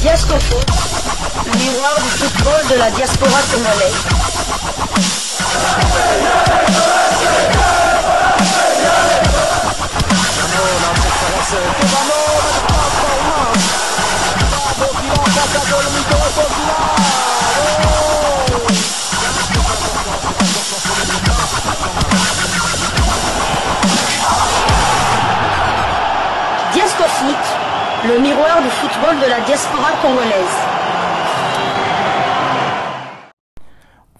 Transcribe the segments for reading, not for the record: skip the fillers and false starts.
Diascofoot, le miroir du football de la diaspora congolaise. Diascofoot, le miroir du football de la diaspora congolaise.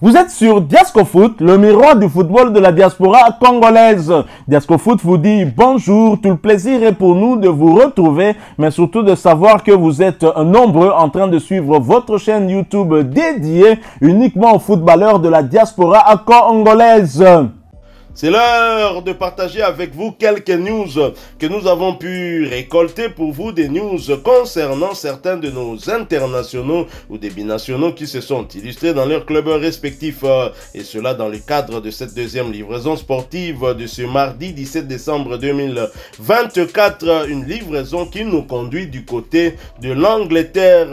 Vous êtes sur Diascofoot, le miroir du football de la diaspora congolaise. Diascofoot vous dit bonjour, tout le plaisir est pour nous de vous retrouver, mais surtout de savoir que vous êtes nombreux en train de suivre votre chaîne YouTube dédiée uniquement aux footballeurs de la diaspora congolaise. C'est l'heure de partager avec vous quelques news que nous avons pu récolter pour vous, des news concernant certains de nos internationaux ou des binationaux qui se sont illustrés dans leurs clubs respectifs. Et cela dans le cadre de cette deuxième livraison sportive de ce mardi 17 décembre 2024. Une livraison qui nous conduit du côté de l'Angleterre.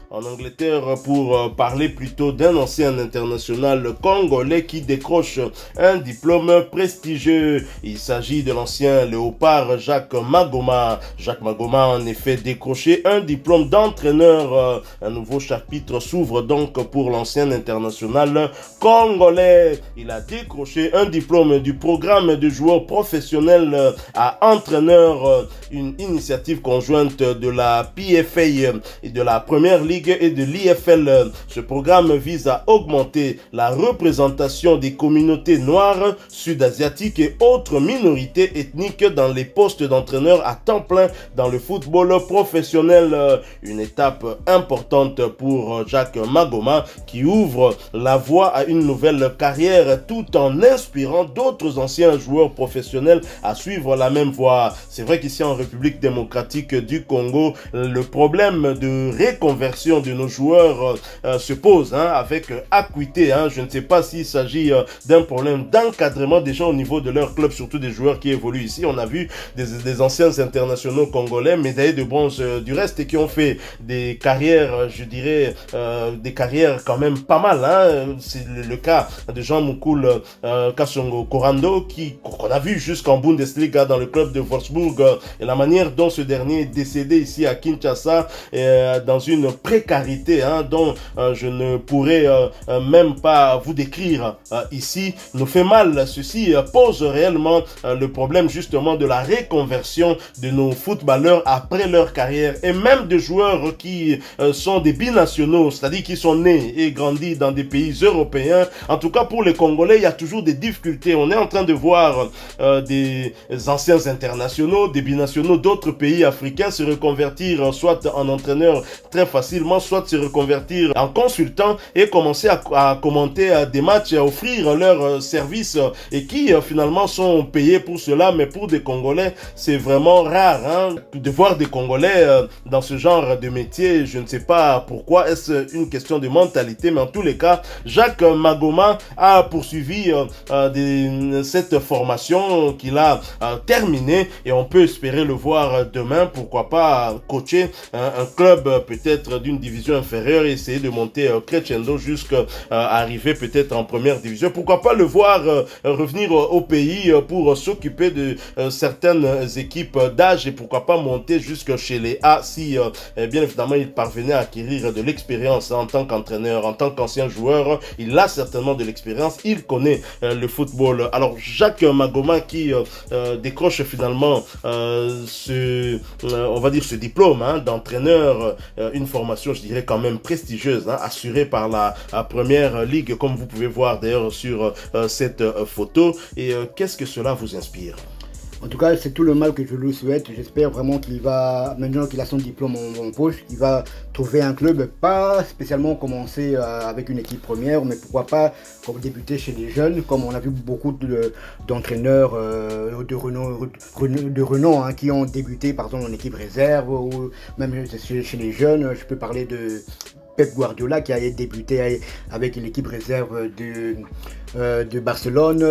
En Angleterre pour parler plutôt d'un ancien international congolais qui décroche un diplôme prestigieux. Il s'agit de l'ancien léopard Jacques Magoma. Jacques Magoma a en effet décroché un diplôme d'entraîneur. Un nouveau chapitre s'ouvre donc pour l'ancien international congolais. Il a décroché un diplôme du programme de joueurs professionnels à entraîneur, une initiative conjointe de la PFA et de la Première Ligue et de l'IFL. Ce programme vise à augmenter la représentation des communautés noires, sud-asiatiques et autres minorités ethniques dans les postes d'entraîneur à temps plein dans le football professionnel. Une étape importante pour Jacques Magoma qui ouvre la voie à une nouvelle carrière tout en inspirant d'autres anciens joueurs professionnels à suivre la même voie. C'est vrai qu'ici en République démocratique du Congo, le problème de reconversion de nos joueurs se pose avec acuité. Je ne sais pas s'il s'agit d'un problème d'encadrement déjà au niveau de leur club, surtout des joueurs qui évoluent ici. On a vu des anciens internationaux congolais, médaillés de bronze du reste et qui ont fait des carrières, je dirais, des carrières quand même pas mal. C'est le cas de Jean Moukoul Kassongo Korando qu'on a vu jusqu'en Bundesliga dans le club de Wolfsburg et la manière dont ce dernier est décédé ici à Kinshasa dans une précarité dont je ne pourrais même pas vous décrire ici, nous fait mal. Ceci pose réellement le problème justement de la reconversion de nos footballeurs après leur carrière et même de joueurs qui sont des binationaux, c'est-à-dire qui sont nés et grandis dans des pays européens. En tout cas pour les Congolais, il y a toujours des difficultés. On est en train de voir des anciens internationaux, des binationaux d'autres pays africains se reconvertir soit en entraîneur très facilement, soit se reconvertir en consultant et commencer à commenter des matchs, à offrir leurs services et qui finalement sont payés pour cela. Mais pour des Congolais, c'est vraiment rare de voir des Congolais dans ce genre de métier. Je ne sais pas pourquoi, est-ce une question de mentalité, mais en tous les cas, Jacques Magoma a poursuivi cette formation qu'il a terminée et on peut espérer le voir demain, pourquoi pas coacher un club peut-être d'une division inférieure et essayer de monter crescendo jusqu'à arriver peut-être en première division. Pourquoi pas le voir revenir au pays pour s'occuper de certaines équipes d'âge et pourquoi pas monter jusque chez les A si bien évidemment il parvenait à acquérir de l'expérience en tant qu'entraîneur, en tant qu'ancien joueur. Il a certainement de l'expérience, il connaît le football. Alors Jacques Magoma qui décroche finalement on va dire ce diplôme d'entraîneur, une formation je dirais quand même prestigieuse, assurée par la Première Ligue comme vous pouvez voir d'ailleurs sur cette photo. Et qu'est-ce que cela vous inspire? En tout cas, c'est tout le mal que je lui souhaite. J'espère vraiment qu'il va, maintenant qu'il a son diplôme en poche, qu'il va trouver un club, pas spécialement commencer avec une équipe première, mais pourquoi pas comme débuter chez les jeunes, comme on a vu beaucoup d'entraîneurs de renom qui ont débuté par exemple en équipe réserve ou même chez les jeunes. Je peux parler Pep Guardiola qui a débuté avec l'équipe réserve de Barcelone,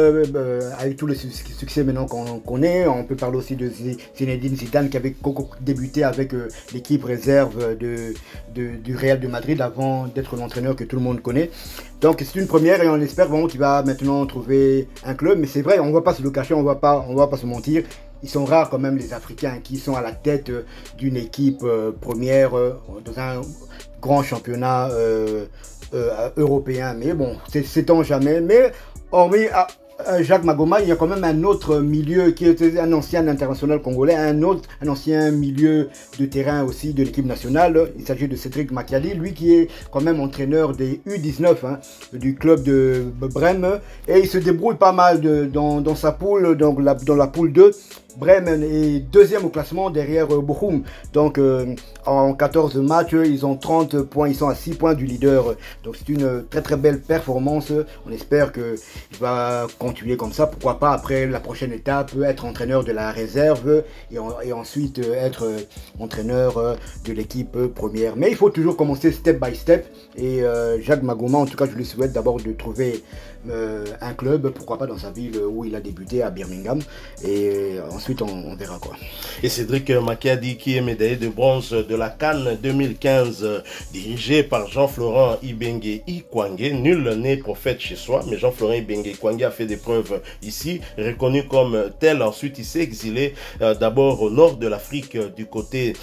avec tout le succès maintenant qu'on connaît. On peut parler aussi de Zinedine Zidane qui avait débuté avec l'équipe réserve du Real de Madrid avant d'être l'entraîneur que tout le monde connaît. Donc c'est une première et on espère vraiment qu'il va maintenant trouver un club. Mais c'est vrai, on ne va pas se le cacher, on va pas se mentir. Ils sont rares quand même les Africains qui sont à la tête d'une équipe première dans un grand championnat européen. Mais bon, c'est tant jamais. Mais hormis Jacques Magoma, il y a quand même un autre milieu qui est un ancien international congolais, un ancien milieu de terrain aussi de l'équipe nationale. Il s'agit de Cédric Makiali, lui qui est quand même entraîneur des U19 du club de Brême. Et il se débrouille pas mal dans sa poule, dans la poule 2. Bremen est deuxième au classement derrière Bochum. Donc en 14 matchs, ils ont 30 points, ils sont à 6 points du leader. Donc c'est une très très belle performance. On espère qu'il va continuer comme ça. Pourquoi pas après la prochaine étape, être entraîneur de la réserve et ensuite être entraîneur de l'équipe première. Mais il faut toujours commencer step by step. Et Jacques Magoma, en tout cas, je lui souhaite d'abord de trouver un club, pourquoi pas dans sa ville où il a débuté à Birmingham. Et ensuite on verra quoi. Et Cédric Makiadi qui est médaillé de bronze de la CAN 2015 dirigé par Jean-Florent Ibenge Ikwange. Nul n'est prophète chez soi, mais Jean-Florent Ibenge Ikwange a fait des preuves ici, reconnu comme tel. Ensuite il s'est exilé d'abord au nord de l'Afrique, du côté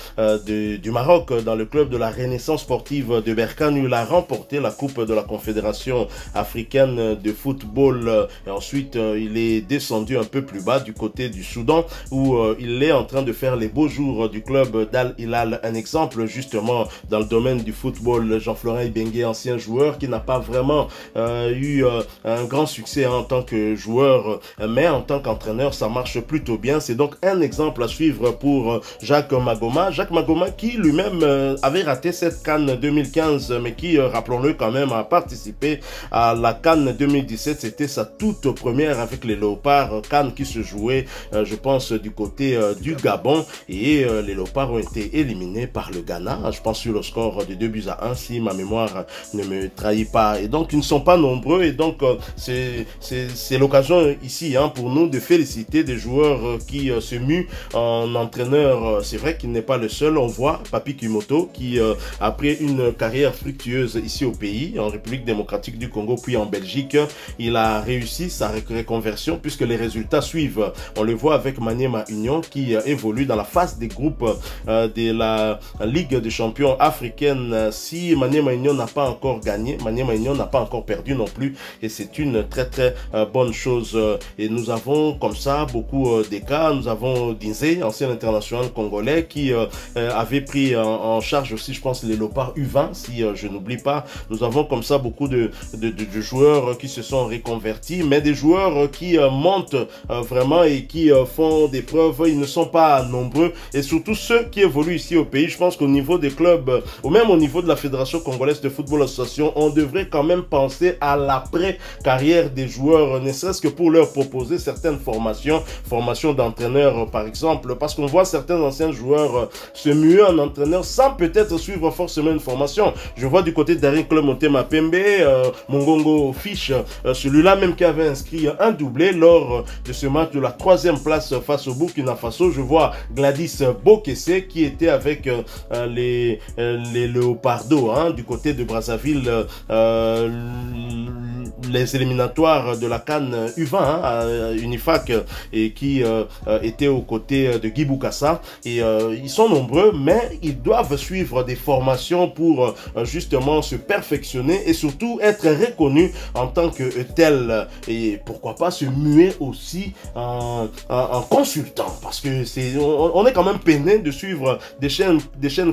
du Maroc, dans le club de la Renaissance sportive de Berkane, où il a remporté la Coupe de la Confédération africaine de football. Et ensuite il est descendu un peu plus bas du côté du Soudan, où il est en train de faire les beaux jours du club d'Al Hilal. Un exemple justement dans le domaine du football. Jean-Florent Ibenge, ancien joueur qui n'a pas vraiment eu un grand succès en tant que joueur, mais en tant qu'entraîneur ça marche plutôt bien. C'est donc un exemple à suivre pour Jacques Magoma. Jacques Magoma qui lui-même avait raté cette CAN 2015, mais qui, rappelons-le quand même, a participé à la CAN 2017. C'était sa toute première avec les Léopards, CAN qui se jouait je pense du côté du Gabon, et les Léopards ont été éliminés par le Ghana, je pense sur le score de 2-1 si ma mémoire ne me trahit pas. Et donc ils ne sont pas nombreux, et donc c'est l'occasion ici pour nous de féliciter des joueurs qui se muent en entraîneur. C'est vrai qu'il n'est pas le seul. On voit Papi Kimoto qui après une carrière fructueuse ici au pays, en République démocratique du Congo puis en Belgique, il a réussi sa reconversion puisque les résultats suivent. On le voit avec Maniema Union qui évolue dans la phase des groupes de la Ligue des champions africaine. Si Maniema Union n'a pas encore gagné, Maniema Union n'a pas encore perdu non plus, et c'est une très très bonne chose. Et nous avons comme ça beaucoup de cas. Nous avons Dinze, ancien international congolais, qui avait pris en charge aussi, je pense, les Léopards U20, si je n'oublie pas. Nous avons comme ça beaucoup de joueurs qui se sont reconvertis, mais des joueurs qui montent vraiment et qui font des preuves. Ils ne sont pas nombreux, et surtout ceux qui évoluent ici au pays. Je pense qu'au niveau des clubs, ou même au niveau de la Fédération Congolaise de Football Association, on devrait quand même penser à l'après-carrière des joueurs, ne serait-ce que pour leur proposer certaines formations d'entraîneurs par exemple, parce qu'on voit certains anciens joueurs se muer en entraîneur sans peut-être suivre forcément une formation. Je vois du côté d'Arin Club Motema Pembe, Mongongo Fish, celui-là même qui avait inscrit un doublé lors de ce match de la 3e place face au Burkina Faso. Je vois Gladys Bokesse qui était avec les Léopardos du côté de Brazzaville, les éliminatoires de la CAN U20 à Unifac, et qui était aux côtés de Guy Boukassa. Et ils sont nombreux, mais ils doivent suivre des formations pour justement se perfectionner et surtout être reconnus en tant que tel, et pourquoi pas se muer aussi en consultant, parce que on est quand même peiné de suivre des chaînes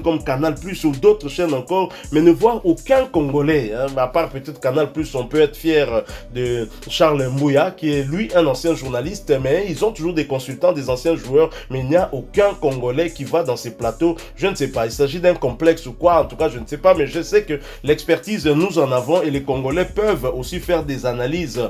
comme Canal Plus ou d'autres chaînes encore, mais ne voir aucun Congolais, à part peut-être Canal Plus, on peut être fier fiers de Charles Mbouya, qui est lui un ancien journaliste, mais ils ont toujours des consultants, des anciens joueurs, mais il n'y a aucun Congolais qui va dans ces plateaux. Je ne sais pas, il s'agit d'un complexe ou quoi, en tout cas je ne sais pas, mais je sais que l'expertise nous en avons et les Congolais peuvent aussi faire des analyses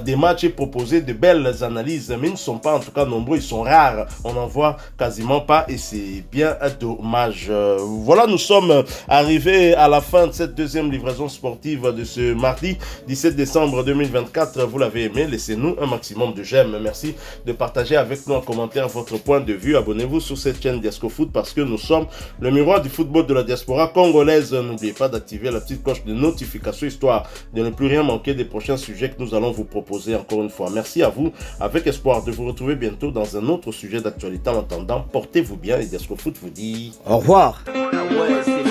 des matchs et proposer de belles analyses, mais ils ne sont pas en tout cas nombreux, ils sont rares, on n'en voit quasiment pas et c'est bien dommage. Voilà, nous sommes arrivés à la fin de cette deuxième livraison sportive de ce mardi 17 décembre 2024. Vous l'avez aimé, laissez-nous un maximum de j'aime. Merci de partager avec nous en commentaire votre point de vue. Abonnez-vous sur cette chaîne Diasco Foot parce que nous sommes le miroir du football de la diaspora congolaise. N'oubliez pas d'activer la petite cloche de notification histoire de ne plus rien manquer des prochains sujets que nous allons vous proposer encore une fois. Merci à vous, avec espoir de vous retrouver bientôt dans un autre sujet d'actualité. En attendant, portez-vous bien et Diasco Foot vous dit au revoir. Ah ouais,